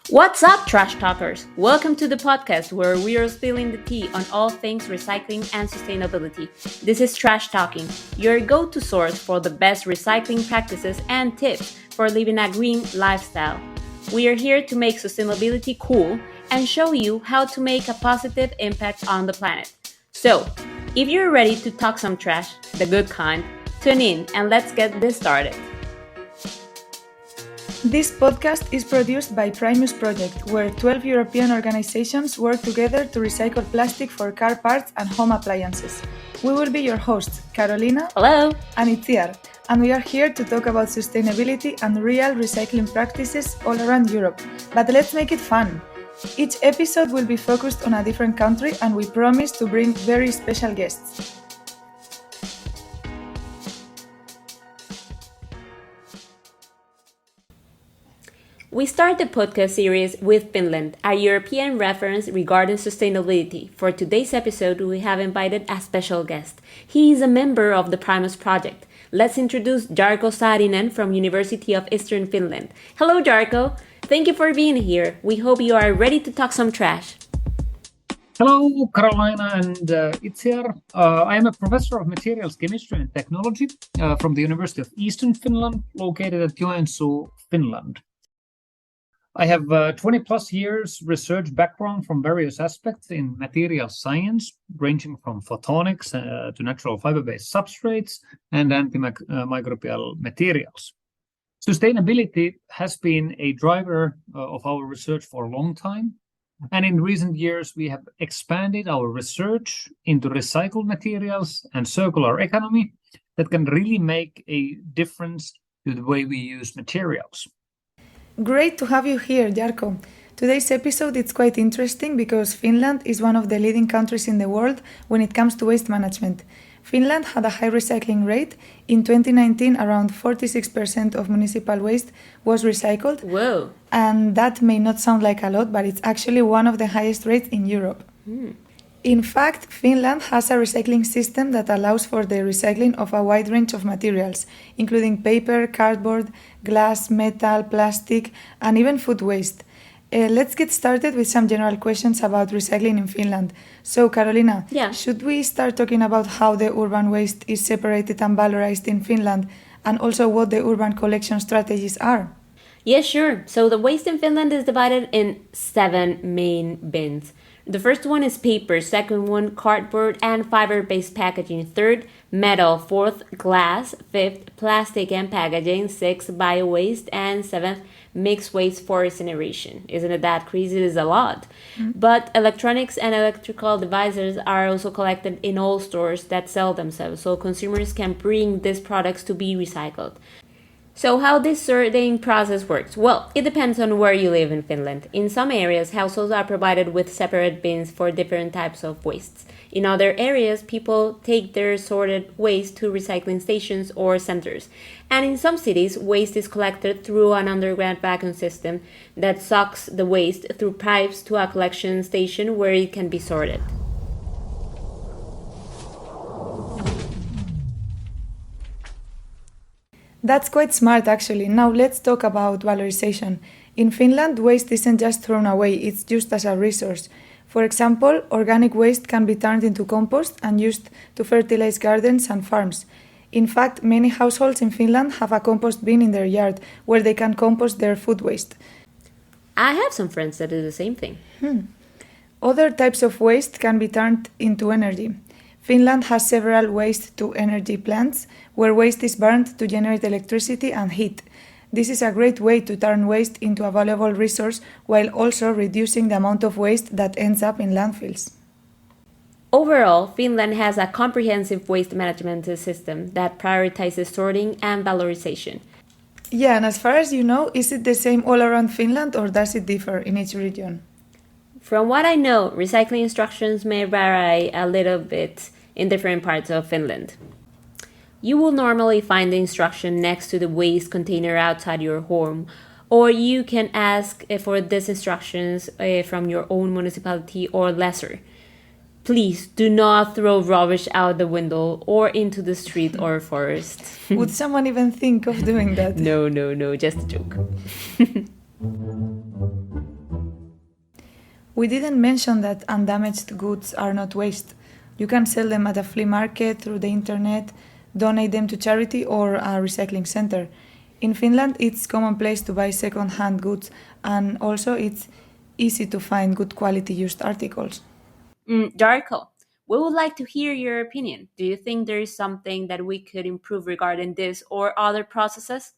What's up, trash talkers? Welcome to the podcast where we are spilling the tea on all things recycling and sustainability. This is Trash Talking, your go-to source for the best recycling practices and tips for living a green lifestyle. We are here to make sustainability cool and show you how to make a positive impact on the planet. So, if you're ready to talk some trash, the good kind, tune in and let's get this started. This podcast is produced by Primus Project, where 12 European organizations work together to recycle plastic for car parts and home appliances. We will be your hosts, Carolina. Hello. And Itziar, and we are here to talk about sustainability and real recycling practices all around Europe. But let's make it fun. Each episode will be focused on a different country, and we promise to bring very special guests. We start the podcast series with Finland, a European reference regarding sustainability. For today's episode, we have invited a special guest. He is a member of the Primus Project. Let's introduce Jarkko Saarinen from University of Eastern Finland. Hello, Jarkko. Thank you for being here. We hope you are ready to talk some trash. Hello, Carolina and Itziar. I am a professor of materials chemistry and technology from the University of Eastern Finland, located at Joensuu, Finland. I have 20 plus years research background from various aspects in material science, ranging from photonics to natural fiber-based substrates and antimicrobial materials. Sustainability has been a driver of our research for a long time, and in recent years we have expanded our research into recycled materials and circular economy that can really make a difference to the way we use materials. Great to have you here, Jarkko. Today's episode is quite interesting because Finland is one of the leading countries in the world when it comes to waste management. Finland had a high recycling rate. In 2019, around 46% of municipal waste was recycled. Whoa. And that may not sound like a lot, but it's actually one of the highest rates in Europe. In fact, Finland has a recycling system that allows for the recycling of a wide range of materials, including paper, cardboard, glass, metal, plastic, and even food waste. Let's get started with some general questions about recycling in Finland. So, Carolina, should we start talking about how the urban waste is separated and valorized in Finland, and also what the urban collection strategies are? Yeah, sure. So the waste in Finland is divided in 7 main bins. The first one is paper, second one cardboard and fiber-based packaging, third metal, fourth glass, fifth plastic and packaging, sixth bio-waste, and seventh mixed waste for incineration. Isn't it that crazy? It is a lot. But electronics and electrical devices are also collected in all stores that sell themselves, so consumers can bring these products to be recycled. So how this sorting process works? Well, it depends on where you live in Finland. In some areas, households are provided with separate bins for different types of wastes. In other areas, people take their sorted waste to recycling stations or centers. And in some cities, waste is collected through an underground vacuum system that sucks the waste through pipes to a collection station where it can be sorted. That's quite smart, actually. Now let's talk about valorization. In Finland, waste isn't just thrown away, it's used as a resource. For example, organic waste can be turned into compost and used to fertilize gardens and farms. In fact, many households in Finland have a compost bin in their yard where they can compost their food waste. I have some friends that do the same thing. Other types of waste can be turned into energy. Finland has several waste-to-energy plants where waste is burned to generate electricity and heat. This is a great way to turn waste into a valuable resource while also reducing the amount of waste that ends up in landfills. Overall, Finland has a comprehensive waste management system that prioritizes sorting and valorization. Yeah, and as far as you know, is it the same all around Finland or does it differ in each region? From what I know, recycling instructions may vary a little bit in different parts of Finland. You will normally find the instruction next to the waste container outside your home, or you can ask for these instructions from your own municipality or lessor. Please do not throw rubbish out the window or into the street or forest. Would someone even think of doing that? No, just a joke. We didn't mention that undamaged goods are not waste. You can sell them at a flea market, through the internet, donate them to charity or a recycling center. In Finland, it's commonplace to buy second-hand goods, and also it's easy to find good quality used articles. Jarkko, we would like to hear your opinion. Do you think there is something that we could improve regarding this or other processes?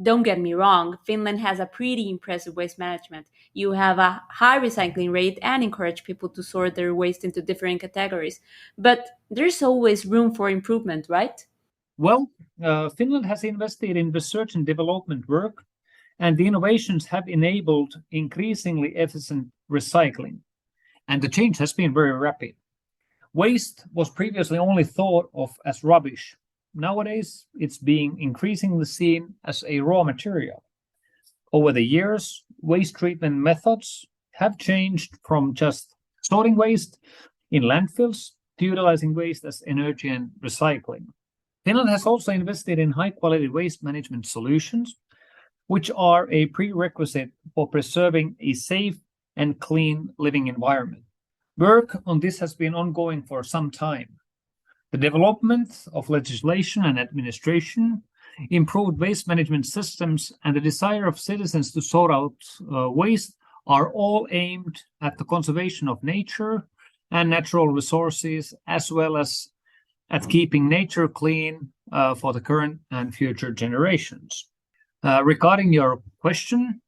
Don't get me wrong, Finland has a pretty impressive waste management. You have a high recycling rate and encourage people to sort their waste into different categories. But there's always room for improvement, right? Well, Finland has invested in research and development work, and the innovations have enabled increasingly efficient recycling. And the change has been very rapid. Waste was previously only thought of as rubbish. Nowadays, it's being increasingly seen as a raw material. Over the years, waste treatment methods have changed from just sorting waste in landfills to utilizing waste as energy and recycling. Finland has also invested in high-quality waste management solutions, which are a prerequisite for preserving a safe and clean living environment. Work on this has been ongoing for some time. The development of legislation and administration, improved waste management systems, and the desire of citizens to sort out waste are all aimed at the conservation of nature and natural resources, as well as at keeping nature clean for the current and future generations. Regarding your question,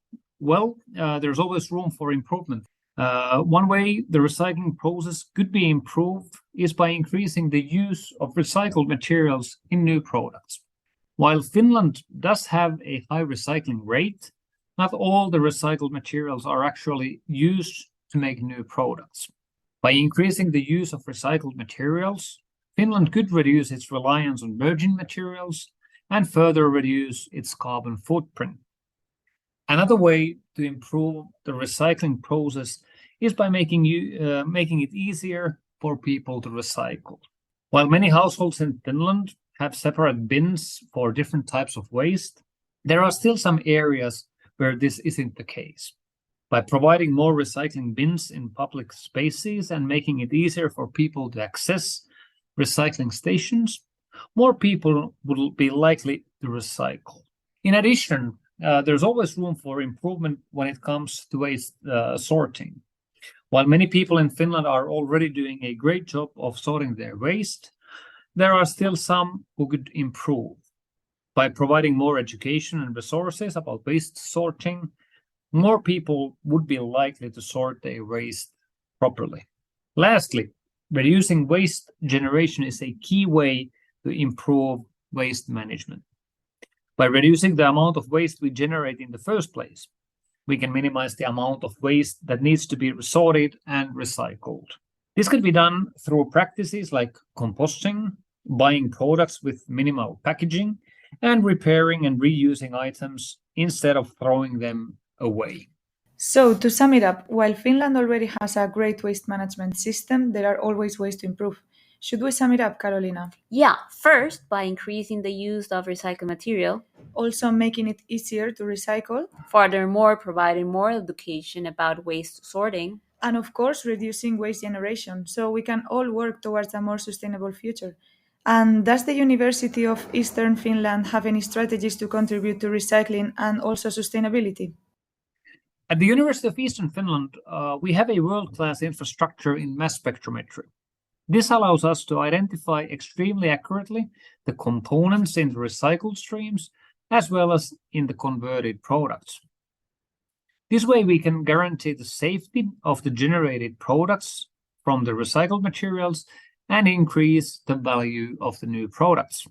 well, there's always room for improvement. One way the recycling process could be improved is by increasing the use of recycled materials in new products. While Finland does have a high recycling rate, not all the recycled materials are actually used to make new products. By increasing the use of recycled materials, Finland could reduce its reliance on virgin materials and further reduce its carbon footprint. Another way to improve the recycling process is by making it easier for people to recycle. While many households in Finland have separate bins for different types of waste, there are still some areas where this isn't the case. By providing more recycling bins in public spaces and making it easier for people to access recycling stations, more people will be likely to recycle. In addition, there's always room for improvement when it comes to waste sorting. While many people in Finland are already doing a great job of sorting their waste, there are still some who could improve. By providing more education and resources about waste sorting, more people would be likely to sort their waste properly. Lastly, reducing waste generation is a key way to improve waste management. By reducing the amount of waste we generate in the first place, we can minimize the amount of waste that needs to be sorted and recycled. This could be done through practices like composting, buying products with minimal packaging, and repairing and reusing items instead of throwing them away. So, to sum it up, while Finland already has a great waste management system, there are always ways to improve. Should we sum it up, Carolina? Yeah, first, by increasing the use of recycled material. Also, making it easier to recycle. Furthermore, providing more education about waste sorting. And of course, reducing waste generation, so we can all work towards a more sustainable future. And does the University of Eastern Finland have any strategies to contribute to recycling and also sustainability? At the University of Eastern Finland, we have a world-class infrastructure in mass spectrometry. This allows us to identify extremely accurately the components in the recycled streams as well as in the converted products. This way we can guarantee the safety of the generated products from the recycled materials and increase the value of the new products.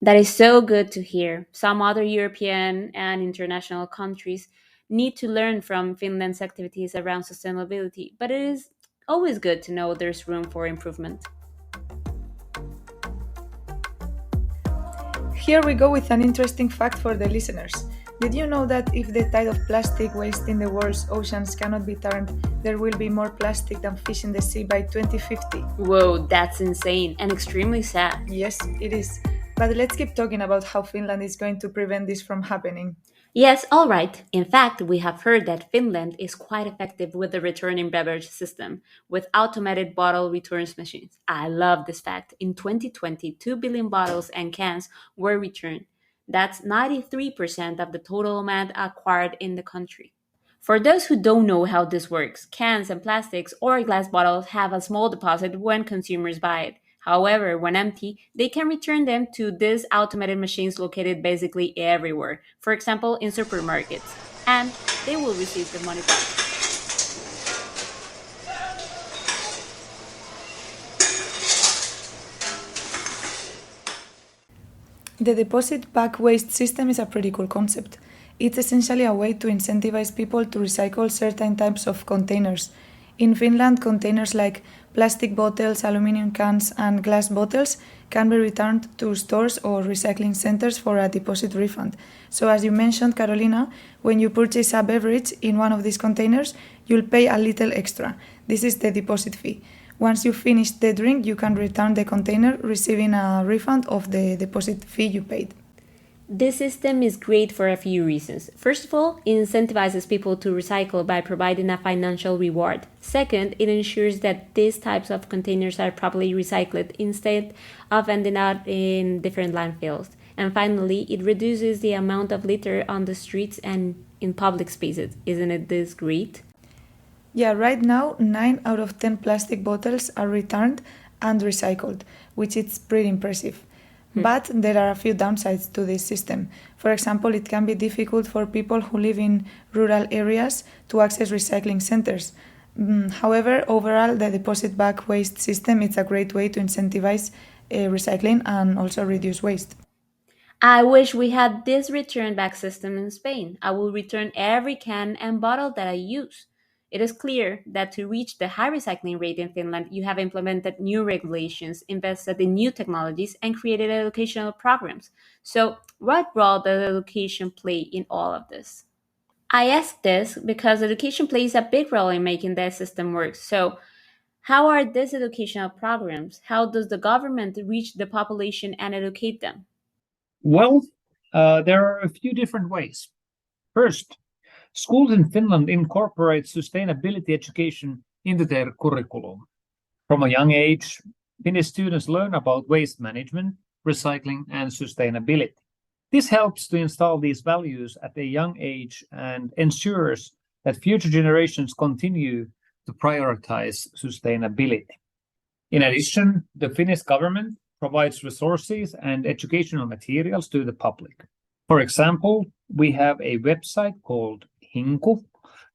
That is so good to hear. Some other European and international countries need to learn from Finland's activities around sustainability, but it is always good to know there's room for improvement. Here we go with an interesting fact for the listeners. Did you know that if the tide of plastic waste in the world's oceans cannot be turned, there will be more plastic than fish in the sea by 2050? Whoa, that's insane and extremely sad. Yes, it is. But let's keep talking about how Finland is going to prevent this from happening. Yes, all right. In fact, we have heard that Finland is quite effective with the returning beverage system with automated bottle returns machines. I love this fact. In 2020, 2 billion bottles and cans were returned. That's 93% of the total amount acquired in the country. For those who don't know how this works, cans and plastics or glass bottles have a small deposit when consumers buy it. However, when empty, they can return them to these automated machines located basically everywhere, for example, in supermarkets, and they will receive the money back. The deposit back waste system is a pretty cool concept. It's essentially a way to incentivize people to recycle certain types of containers. In Finland, containers like plastic bottles, aluminum cans, and glass bottles can be returned to stores or recycling centers for a deposit refund. So, as you mentioned, Carolina, when you purchase a beverage in one of these containers, you'll pay a little extra. This is the deposit fee. Once you finish the drink, you can return the container, receiving a refund of the deposit fee you paid. This system is great for a few reasons. First of all, it incentivizes people to recycle by providing a financial reward. Second, it ensures that these types of containers are properly recycled instead of ending up in different landfills. And finally, it reduces the amount of litter on the streets and in public spaces. Isn't it this great? Yeah, right now, 9 out of 10 plastic bottles are returned and recycled, which is pretty impressive. But there are a few downsides to this system. For example, it can be difficult for people who live in rural areas to access recycling centers. However, overall, the deposit back waste system is a great way to incentivize recycling and also reduce waste. I wish we had this return back system in Spain. I will return every can and bottle that I use. It is clear that to reach the high recycling rate in Finland, you have implemented new regulations, invested in new technologies, and created educational programs. So, what role does education play in all of this? I ask this because education plays a big role in making the system work. So, how are these educational programs? How does the government reach the population and educate them? Well, there are a few different ways. First, schools in Finland incorporate sustainability education into their curriculum. From a young age, Finnish students learn about waste management, recycling, and sustainability. This helps to install these values at a young age and ensures that future generations continue to prioritize sustainability. In addition, the Finnish government provides resources and educational materials to the public. For example, we have a website called Hinku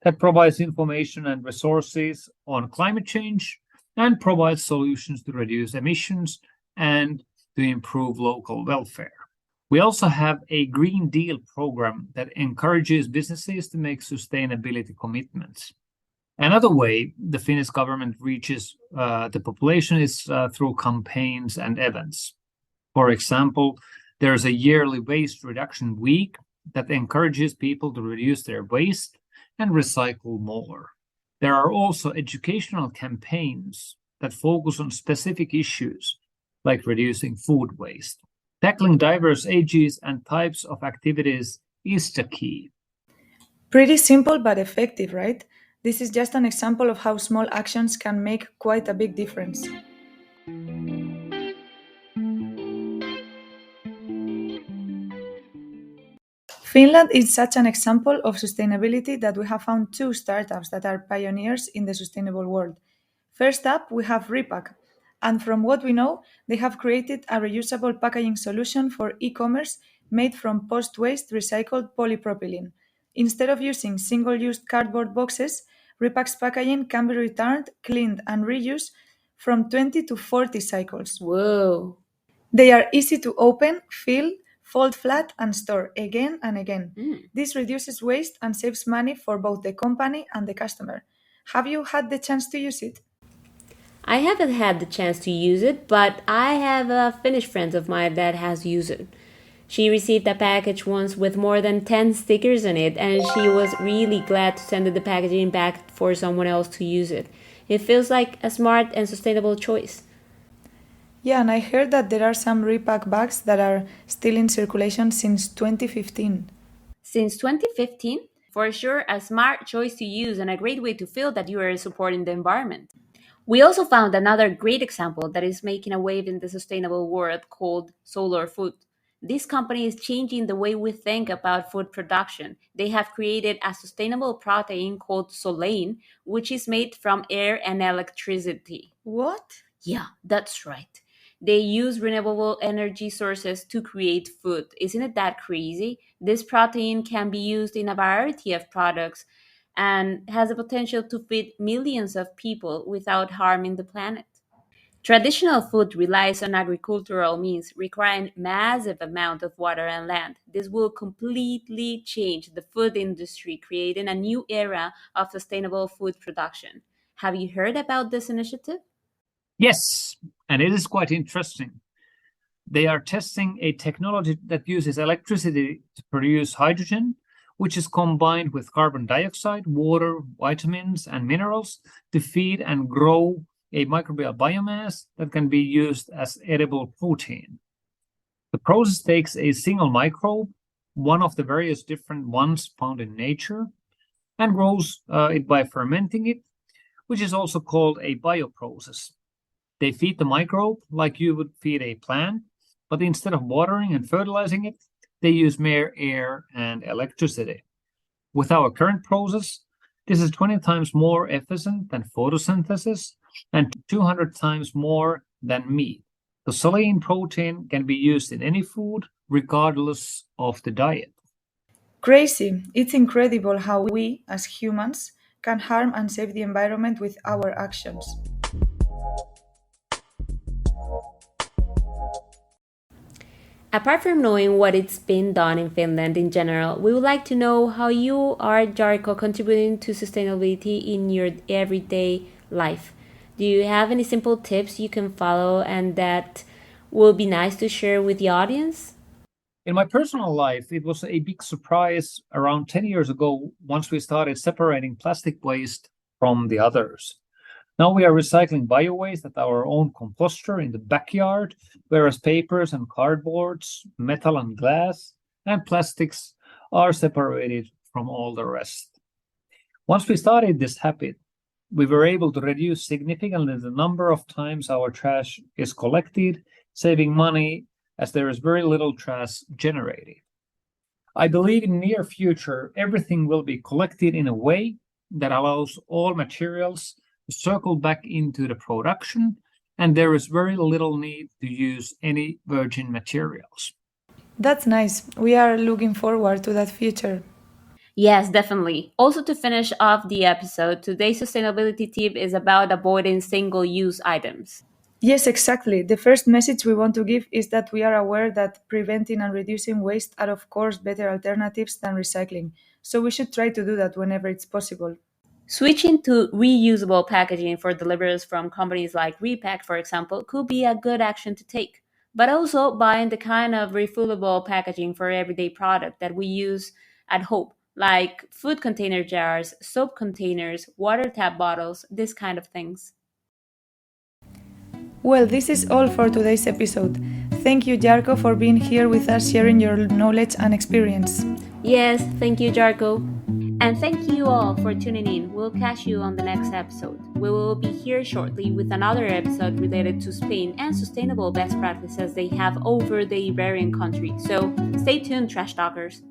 that provides information and resources on climate change and provides solutions to reduce emissions and to improve local welfare. We also have a Green Deal program that encourages businesses to make sustainability commitments. Another way the Finnish government reaches the population is through campaigns and events. For example, there's a yearly waste reduction week that encourages people to reduce their waste and recycle more. There are also educational campaigns that focus on specific issues like reducing food waste. Tackling diverse ages and types of activities is the key. Pretty simple but effective, right? This is just an example of how small actions can make quite a big difference. Finland is such an example of sustainability that we have found two startups that are pioneers in the sustainable world. First up, we have Repack, and from what we know, they have created a reusable packaging solution for e commerce made from post waste recycled polypropylene. Instead of using single use cardboard boxes, Repack's packaging can be returned, cleaned, and reused from 20 to 40 cycles. Whoa. They are easy to open, fill, fold flat, and store again and again. Mm. This reduces waste and saves money for both the company and the customer. Have you had the chance to use it? I haven't had the chance to use it, but I have a Finnish friend of mine that has used it. She received a package once with more than 10 stickers on it, and she was really glad to send the packaging back for someone else to use it. It feels like a smart and sustainable choice. Yeah, and I heard that there are some repack bags that are still in circulation since 2015. Since 2015, for sure, a smart choice to use and a great way to feel that you are supporting the environment. We also found another great example that is making a wave in the sustainable world called solar food. This company is changing the way we think about food production. They have created a sustainable protein called solein, which is made from air and electricity. What? Yeah, that's right. They use renewable energy sources to create food. Isn't it that crazy? This protein can be used in a variety of products and has the potential to feed millions of people without harming the planet. Traditional food relies on agricultural means requiring massive amount of water and land. This will completely change the food industry, creating a new era of sustainable food production. Have you heard about this initiative? Yes, and it is quite interesting. They are testing a technology that uses electricity to produce hydrogen, which is combined with carbon dioxide, water, vitamins, and minerals to feed and grow a microbial biomass that can be used as edible protein. The process takes a single microbe, one of the various different ones found in nature, and grows it by fermenting it, which is also called a bioprocess. They feed the microbe like you would feed a plant, but instead of watering and fertilizing it, they use mere air and electricity. With our current process, this is 20 times more efficient than photosynthesis and 200 times more than meat. The solein protein can be used in any food, regardless of the diet. Crazy! It's incredible how we, as humans, can harm and save the environment with our actions. Apart from knowing what it's been done in Finland in general, we would like to know how you are, Jarkko, contributing to sustainability in your everyday life. Do you have any simple tips you can follow and that will be nice to share with the audience? In my personal life, it was a big surprise around 10 years ago once we started separating plastic waste from the others. Now we are recycling bio-waste at our own composter in the backyard, whereas papers and cardboards, metal and glass, and plastics are separated from all the rest. Once we started this habit, we were able to reduce significantly the number of times our trash is collected, saving money as there is very little trash generated. I believe in the near future, everything will be collected in a way that allows all materials circle back into the production, and there is very little need to use any virgin materials. That's nice. We are looking forward to that future. Yes, definitely. Also, to finish off the episode, today's sustainability tip is about avoiding single use items. Yes, exactly. The first message we want to give is that we are aware that preventing and reducing waste are, of course, better alternatives than recycling. So we should try to do that whenever it's possible. Switching to reusable packaging for deliveries from companies like Repack, for example, could be a good action to take. But also buying the kind of refillable packaging for everyday product that we use at home, like food container jars, soap containers, water tap bottles, this kind of things. Well, this is all for today's episode. Thank you, Jarkko, for being here with us, sharing your knowledge and experience. Yes, thank you, Jarkko. And thank you all for tuning in. We'll catch you on the next episode. We will be here shortly with another episode related to Spain and sustainable best practices they have over the Iberian country. So stay tuned, trash talkers.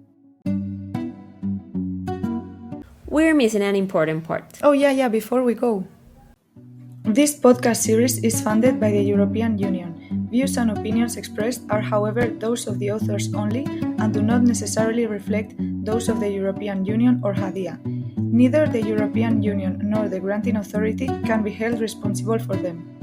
We're missing an important part. Oh, yeah, before we go. This podcast series is funded by the European Union. Views and opinions expressed are, however, those of the authors only and do not necessarily reflect those of the European Union or HADIA. Neither the European Union nor the granting authority can be held responsible for them.